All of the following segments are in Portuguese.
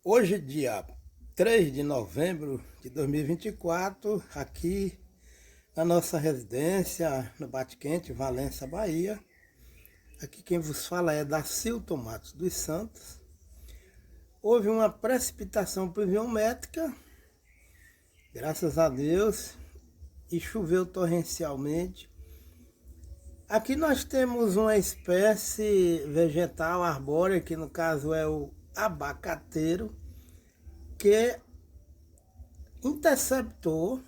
Hoje, dia 3 de novembro de 2024, aqui na nossa residência, no Bate Quente, Valença, Bahia. Aqui quem vos fala é Dacilton Matos dos Santos. Houve uma precipitação pluviométrica, graças a Deus, e choveu torrencialmente. Aqui nós temos uma espécie vegetal arbórea, que no caso é o abacateiro, que interceptou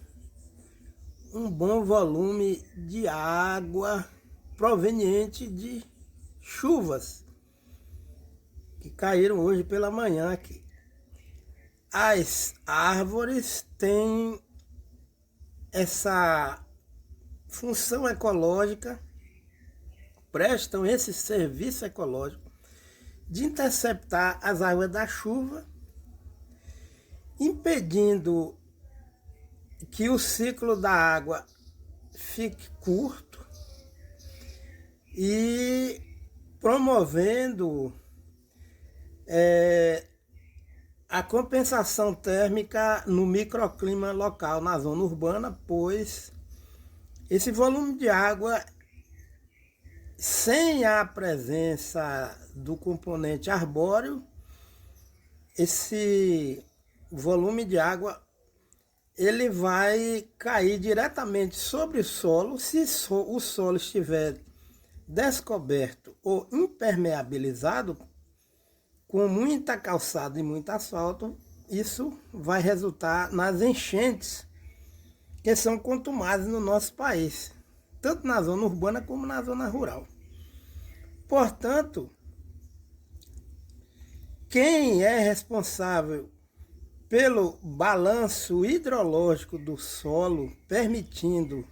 um bom volume de água proveniente de chuvas que caíram hoje pela manhã aqui. As árvores têm essa função ecológica, prestam esse serviço ecológico de interceptar as águas da chuva, impedindo que o ciclo da água fique curto e promovendo a compensação térmica no microclima local, na zona urbana, pois esse volume de água, sem a presença do componente arbóreo, esse volume de água ele vai cair diretamente sobre o solo. Se o solo estiver descoberto ou impermeabilizado, com muita calçada e muito asfalto, isso vai resultar nas enchentes que são contumazes no nosso país, tanto na zona urbana como na zona rural. Portanto, quem é responsável pelo balanço hidrológico do solo, permitindo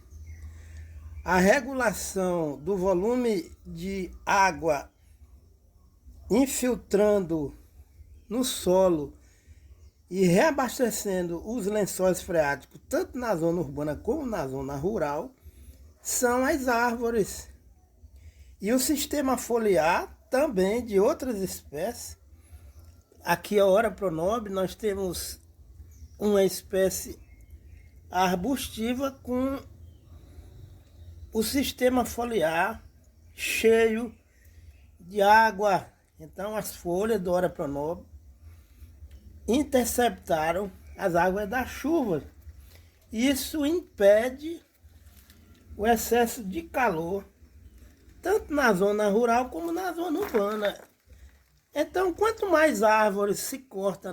a regulação do volume de água infiltrando no solo e reabastecendo os lençóis freáticos, tanto na zona urbana como na zona rural, são as árvores. E o sistema foliar também de outras espécies. Aqui a Ora pronobe nós temos uma espécie arbustiva com o sistema foliar cheio de água. Então as folhas do Ora pronobe interceptaram as águas da chuva. Isso impede o excesso de calor, tanto na zona rural como na zona urbana. Então, quanto mais árvores se corta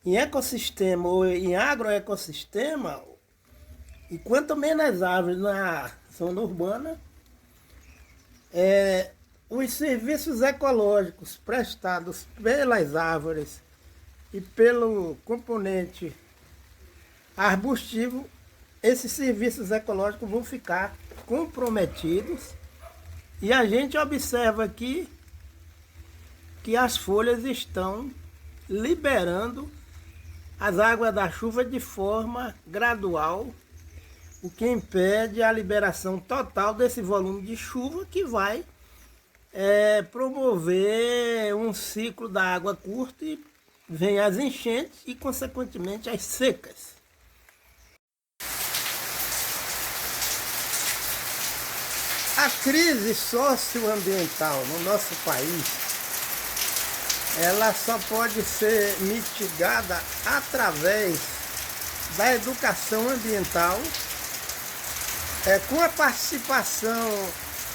em ecossistema ou em agroecossistema, e quanto menos árvores na zona urbana, os serviços ecológicos prestados pelas árvores e pelo componente arbustivo, esses serviços ecológicos vão ficar comprometidos. E a gente observa aqui que as folhas estão liberando as águas da chuva de forma gradual, o que impede a liberação total desse volume de chuva, que vai promover um ciclo da água curto e vem as enchentes e, consequentemente, as secas. A crise socioambiental no nosso país, ela só pode ser mitigada através da educação ambiental, com a participação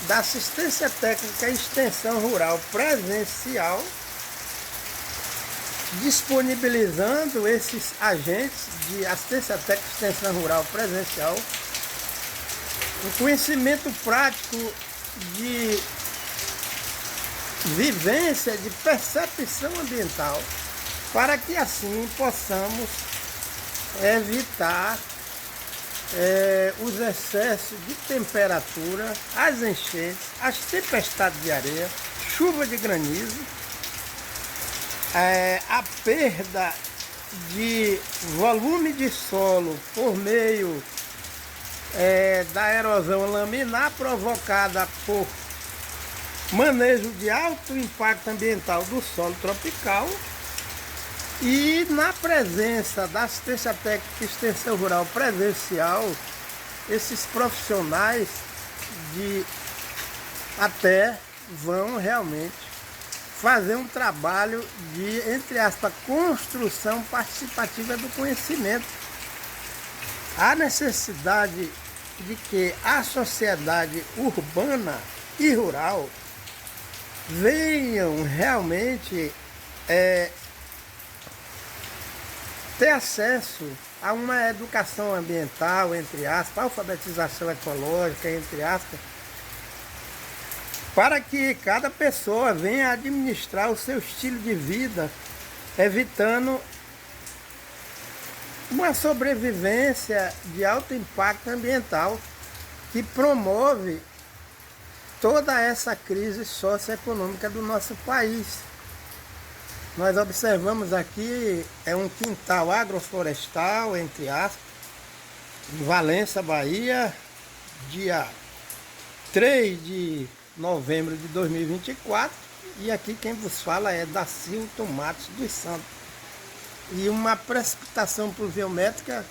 da assistência técnica e extensão rural presencial, disponibilizando esses agentes de assistência técnica e extensão rural presencial o conhecimento prático de vivência, de percepção ambiental, para que assim possamos evitar os excessos de temperatura, as enchentes, as tempestades de areia, chuva de granizo, a perda de volume de solo por meio da erosão laminar provocada por manejo de alto impacto ambiental do solo tropical E na presença da assistência técnica e extensão rural presencial, esses profissionais de até vão realmente fazer um trabalho de, entre aspas, construção participativa do conhecimento. Há necessidade de que a sociedade urbana e rural venham realmente ter acesso a uma educação ambiental, entre aspas, alfabetização ecológica, entre aspas, para que cada pessoa venha administrar o seu estilo de vida, evitando uma sobrevivência de alto impacto ambiental que promove toda essa crise socioeconômica do nosso país. Nós observamos aqui, um quintal agroflorestal, entre aspas, em Valença, Bahia, dia 3 de novembro de 2024, e aqui quem vos fala é Dacilton Matos dos Santos. E uma precipitação pluviométrica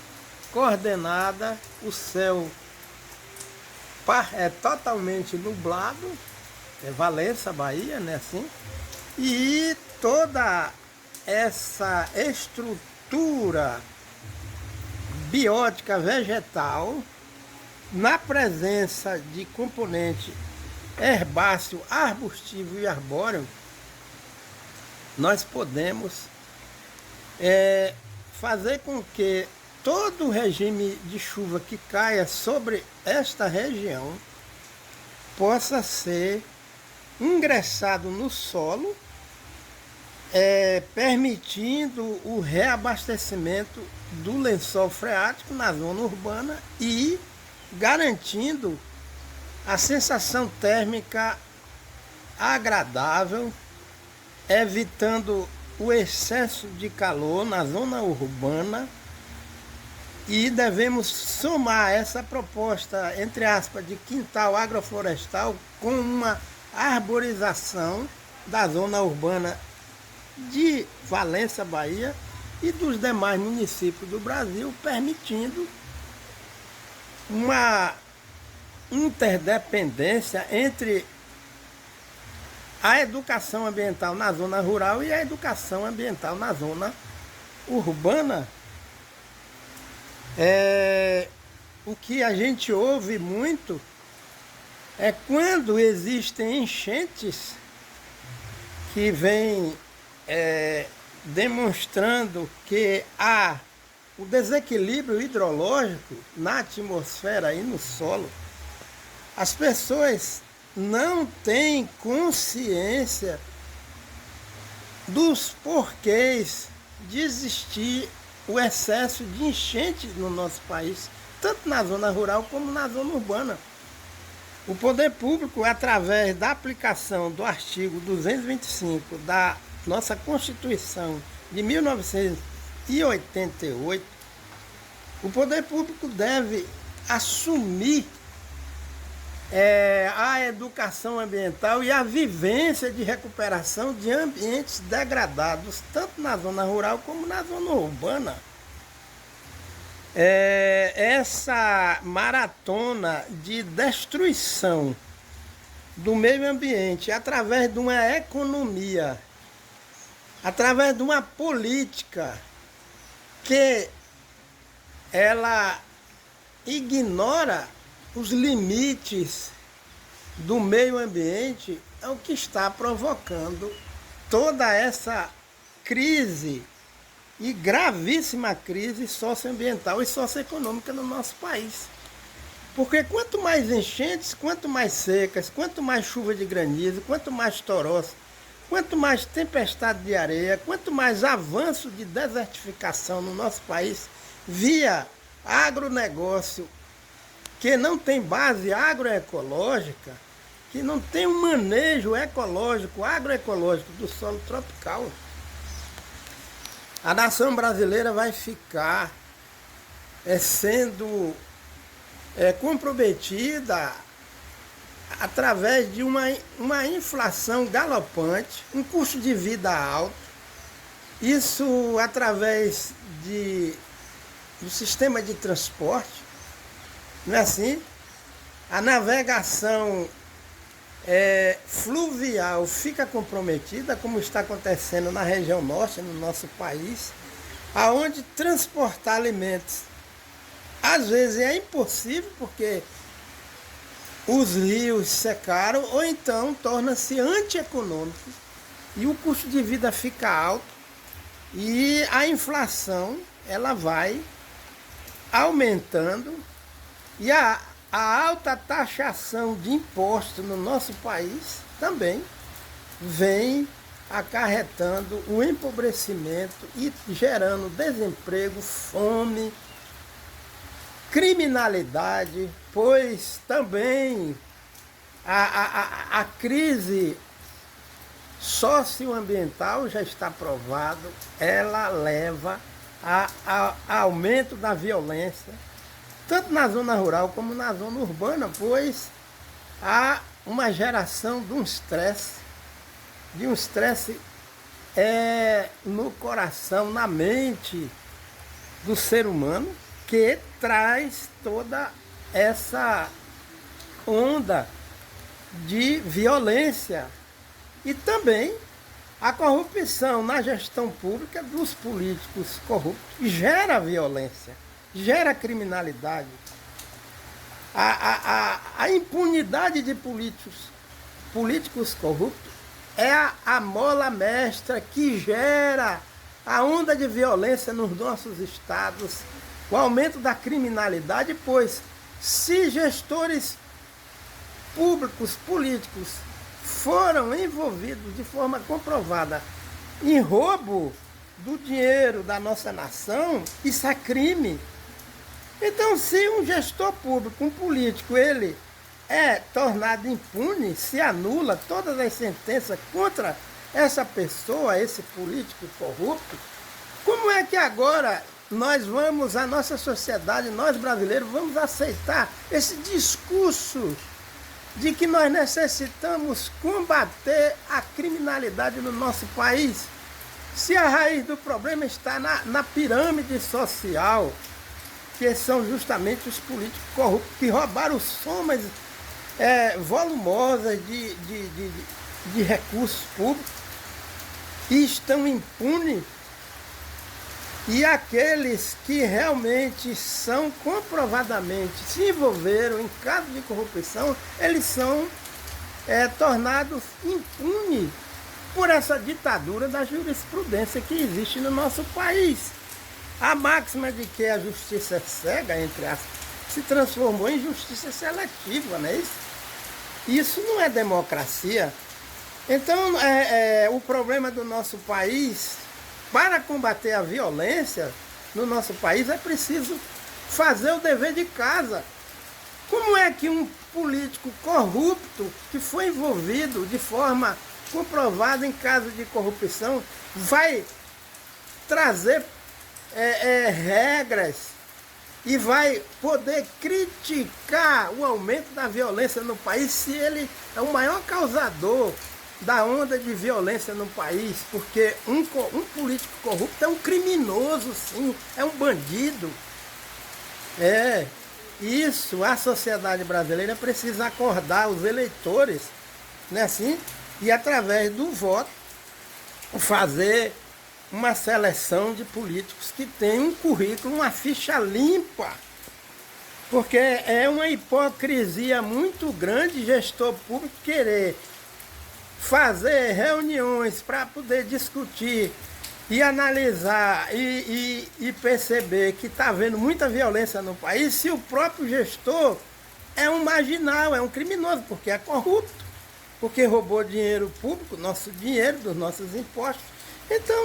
coordenada, o céu é totalmente nublado, é Valença, Bahia, né, assim, e toda essa estrutura biótica vegetal, na presença de componente herbáceo, arbustivo e arbóreo, nós podemos fazer com que todo o regime de chuva que caia sobre esta região possa ser ingressado no solo, permitindo o reabastecimento do lençol freático na zona urbana e garantindo a sensação térmica agradável, evitando o excesso de calor na zona urbana. E devemos somar essa proposta, entre aspas, de quintal agroflorestal com uma arborização da zona urbana de Valença, Bahia e dos demais municípios do Brasil, permitindo uma interdependência entre a educação ambiental na zona rural e a educação ambiental na zona urbana. O que a gente ouve muito é quando existem enchentes que vêm demonstrando que há o desequilíbrio hidrológico na atmosfera e no solo. As pessoas não têm consciência dos porquês de existir o excesso de enchentes no nosso país, tanto na zona rural como na zona urbana. O poder público, através da aplicação do artigo 225 da nossa Constituição de 1988, o poder público deve assumir a educação ambiental e a vivência de recuperação de ambientes degradados, tanto na zona rural como na zona urbana. Essa maratona de destruição do meio ambiente através de uma economia, através de uma política que ela ignora os limites do meio ambiente, é o que está provocando toda essa crise e gravíssima crise socioambiental e socioeconômica no nosso país. Porque quanto mais enchentes, quanto mais secas, quanto mais chuva de granizo, quanto mais torós, quanto mais tempestade de areia, quanto mais avanço de desertificação no nosso país via agronegócio que não tem base agroecológica, que não tem um manejo ecológico, agroecológico do solo tropical, a nação brasileira vai ficar sendo comprometida através de uma inflação galopante, um custo de vida alto, Isso através do sistema de transporte, não é assim? A navegação fluvial fica comprometida, como está acontecendo na região norte, no nosso país, aonde transportar alimentos às vezes é impossível porque os rios secaram, ou então torna-se antieconômico e o custo de vida fica alto e a inflação ela vai aumentando e a alta taxação de imposto no nosso país também vem acarretando o empobrecimento e gerando desemprego, fome, criminalidade, pois também a crise socioambiental já está provado, ela leva a aumento da violência, tanto na zona rural como na zona urbana, pois há uma geração de um estresse no coração, na mente do ser humano, que traz toda essa onda de violência e também a corrupção na gestão pública dos políticos corruptos gera violência, gera criminalidade. A impunidade de políticos corruptos é a mola mestra que gera a onda de violência nos nossos estados, o aumento da criminalidade, pois se gestores públicos, políticos, foram envolvidos de forma comprovada em roubo do dinheiro da nossa nação, isso é crime. Então, se um gestor público, um político, ele é tornado impune, se anula todas as sentenças contra essa pessoa, esse político corrupto, como é que agora nós vamos, a nossa sociedade, nós brasileiros, vamos aceitar esse discurso de que nós necessitamos combater a criminalidade no nosso país, se a raiz do problema está na pirâmide social, que são justamente os políticos corruptos que roubaram somas volumosas de recursos públicos e estão impunes. E aqueles que realmente são comprovadamente se envolveram em casos de corrupção, eles são tornados impunes por essa ditadura da jurisprudência que existe no nosso país. A máxima de que a justiça é cega, entre aspas, se transformou em justiça seletiva, não é isso? Isso não é democracia. Então, o problema do nosso país, para combater a violência no nosso país, é preciso fazer o dever de casa. Como é que um político corrupto, que foi envolvido de forma comprovada em caso de corrupção, vai trazer regras e vai poder criticar o aumento da violência no país, se ele é o maior causador da onda de violência no país? Porque um político corrupto é um criminoso, sim, é um bandido. Isso, a sociedade brasileira precisa acordar os eleitores, né, assim, e através do voto fazer uma seleção de políticos que tem um currículo, uma ficha limpa. Porque é uma hipocrisia muito grande gestor público querer fazer reuniões para poder discutir e analisar e perceber que está havendo muita violência no país, se o próprio gestor é um marginal, é um criminoso, porque é corrupto, porque roubou dinheiro público, nosso dinheiro, dos nossos impostos. Então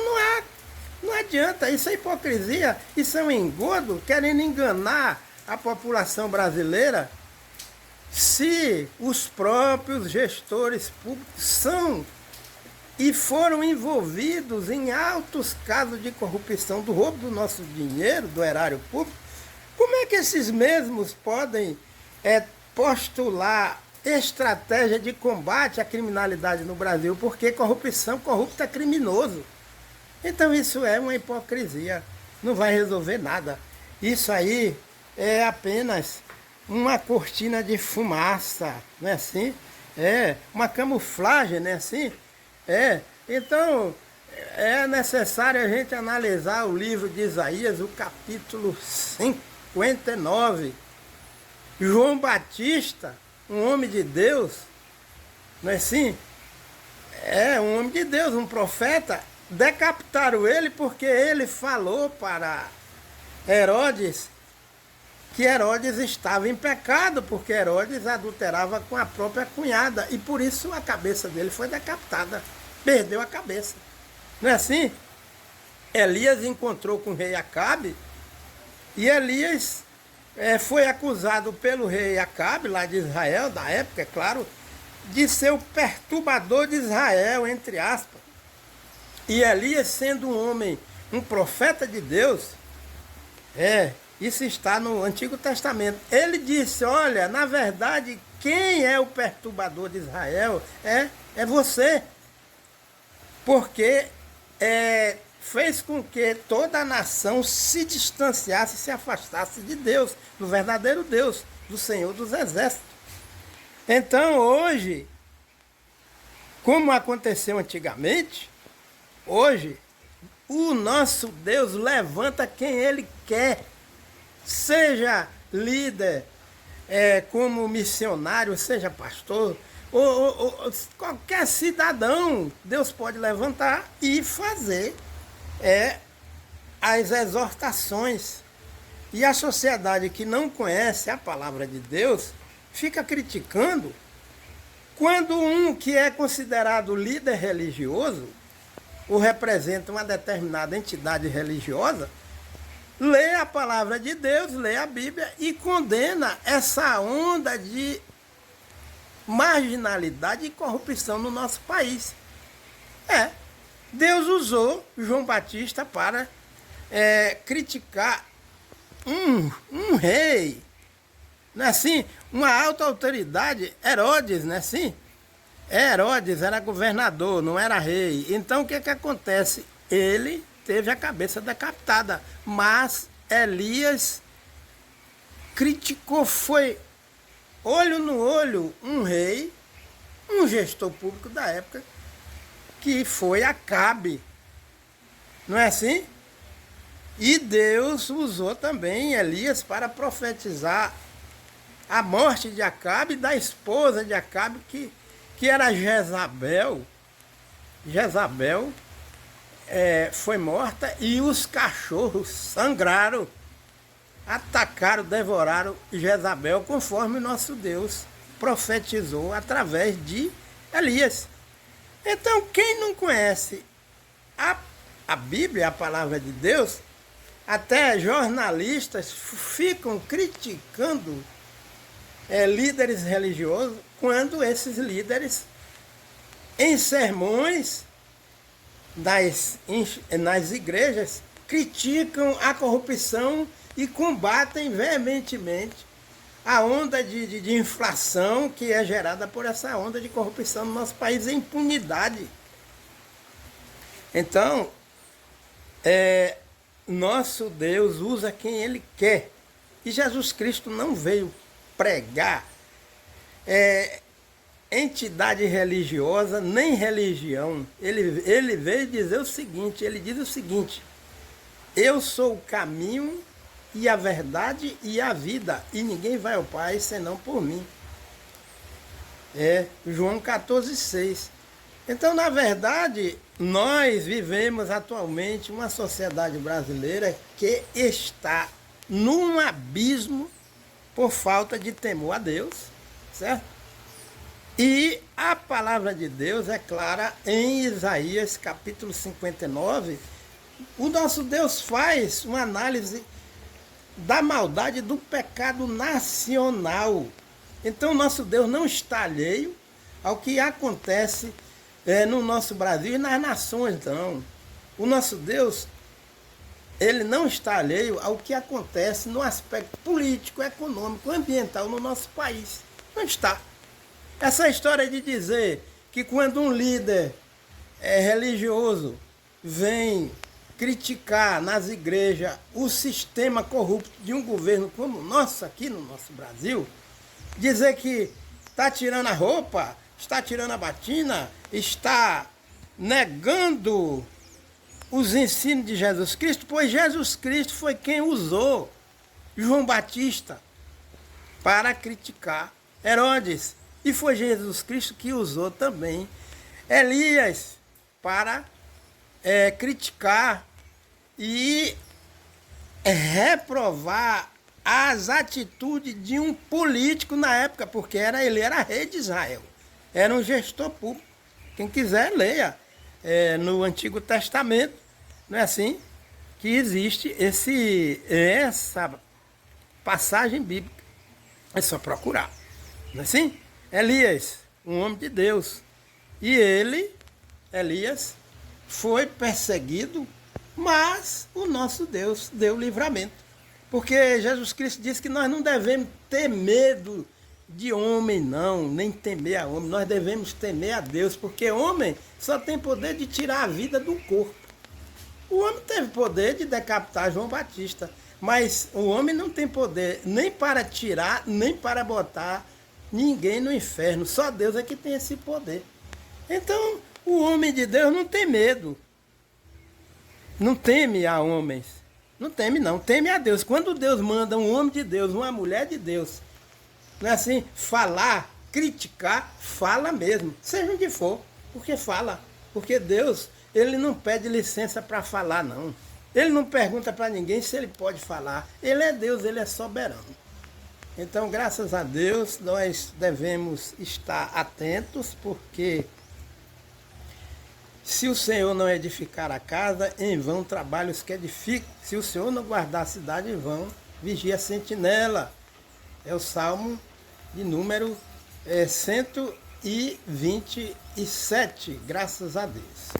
não adianta, isso é hipocrisia, isso é um engodo, querendo enganar a população brasileira, se os próprios gestores públicos são e foram envolvidos em altos casos de corrupção, do roubo do nosso dinheiro, do erário público. Como é que esses mesmos podem postular estratégia de combate à criminalidade no Brasil? Porque corrupto é criminoso. Então isso é uma hipocrisia, não vai resolver nada. Isso aí é apenas uma cortina de fumaça, não é assim? É uma camuflagem, não é assim? Então é necessário a gente analisar o livro de Isaías, o capítulo 59. João Batista, um homem de Deus, não é assim? É um homem de Deus, um profeta. Decapitaram ele porque ele falou para Herodes que Herodes estava em pecado, porque Herodes adulterava com a própria cunhada. E por isso a cabeça dele foi decapitada. Perdeu a cabeça. Não é assim? Elias encontrou com o rei Acabe e Elias foi acusado pelo rei Acabe, lá de Israel, da época, é claro, de ser o perturbador de Israel, entre aspas. E Elias, sendo um homem, um profeta de Deus, isso está no Antigo Testamento. Ele disse, olha, na verdade, quem é o perturbador de Israel é você. Porque fez com que toda a nação se distanciasse, se afastasse de Deus, do verdadeiro Deus, do Senhor dos Exércitos. Então hoje, como aconteceu antigamente, hoje o nosso Deus levanta quem Ele quer, seja líder, como missionário, seja pastor, ou qualquer cidadão, Deus pode levantar e fazer as exortações. E a sociedade que não conhece a palavra de Deus fica criticando quando um que é considerado líder religioso ou representa uma determinada entidade religiosa lê a palavra de Deus, lê a Bíblia e condena essa onda de marginalidade e corrupção no nosso país. Deus usou João Batista para criticar um rei, não é assim? Uma alta autoridade, Herodes, não é assim? Herodes era governador, não era rei. Então o que acontece? Ele teve a cabeça decapitada, mas Elias criticou, foi olho no olho, um rei, um gestor público da época, que foi Acabe, não é assim? E Deus usou também Elias para profetizar a morte de Acabe e da esposa de Acabe, que era Jezabel. Jezabel foi morta e os cachorros sangraram, atacaram, devoraram Jezabel, conforme o nosso Deus profetizou através de Elias. Então, quem não conhece a Bíblia, a palavra de Deus, até jornalistas ficam criticando líderes religiosos, quando esses líderes, em sermões nas igrejas, criticam a corrupção e combatem veementemente a onda de inflação que é gerada por essa onda de corrupção no nosso país, a impunidade. Então, nosso Deus usa quem Ele quer. E Jesus Cristo não veio pregar entidade religiosa, nem religião. Ele veio dizer o seguinte, ele diz o seguinte: eu sou o caminho e a verdade e a vida, e ninguém vai ao Pai senão por mim. João 14,6. Então, na verdade, nós vivemos atualmente uma sociedade brasileira que está num abismo por falta de temor a Deus, certo? E a palavra de Deus é clara em Isaías capítulo 59. O nosso Deus faz uma análise da maldade do pecado nacional. Então, nosso Deus não está alheio ao que acontece no nosso Brasil e nas nações, não. O nosso Deus, ele não está alheio ao que acontece no aspecto político, econômico, ambiental no nosso país. Não está. Essa história de dizer que quando um líder religioso vem criticar nas igrejas o sistema corrupto de um governo como o nosso aqui no nosso Brasil, dizer que está tirando a roupa, está tirando a batina, está negando os ensinos de Jesus Cristo, pois Jesus Cristo foi quem usou João Batista para criticar Herodes. E foi Jesus Cristo que usou também Elias para criticar e reprovar as atitudes de um político na época, porque ele era rei de Israel, era um gestor público. Quem quiser, leia no Antigo Testamento, não é assim? Que existe essa passagem bíblica. É só procurar, não é assim? Elias, um homem de Deus, e Elias, foi perseguido, mas o nosso Deus deu livramento. Porque Jesus Cristo disse que nós não devemos ter medo de homem, não, nem temer a homem. Nós devemos temer a Deus, porque homem só tem poder de tirar a vida do corpo. O homem teve poder de decapitar João Batista, mas o homem não tem poder nem para tirar, nem para botar ninguém no inferno. Só Deus é que tem esse poder. Então, o homem de Deus não tem medo. Não teme a homens. Não teme não, teme a Deus. Quando Deus manda um homem de Deus, uma mulher de Deus, não é assim, falar, criticar, fala mesmo, seja onde for, porque fala. Porque Deus, ele não pede licença para falar, não. Ele não pergunta para ninguém se ele pode falar. Ele é Deus, ele é soberano. Então, graças a Deus, nós devemos estar atentos, porque se o Senhor não edificar a casa, em vão trabalham os que edificam. Se o Senhor não guardar a cidade, em vão vigia a sentinela. É o Salmo de número 127. Graças a Deus.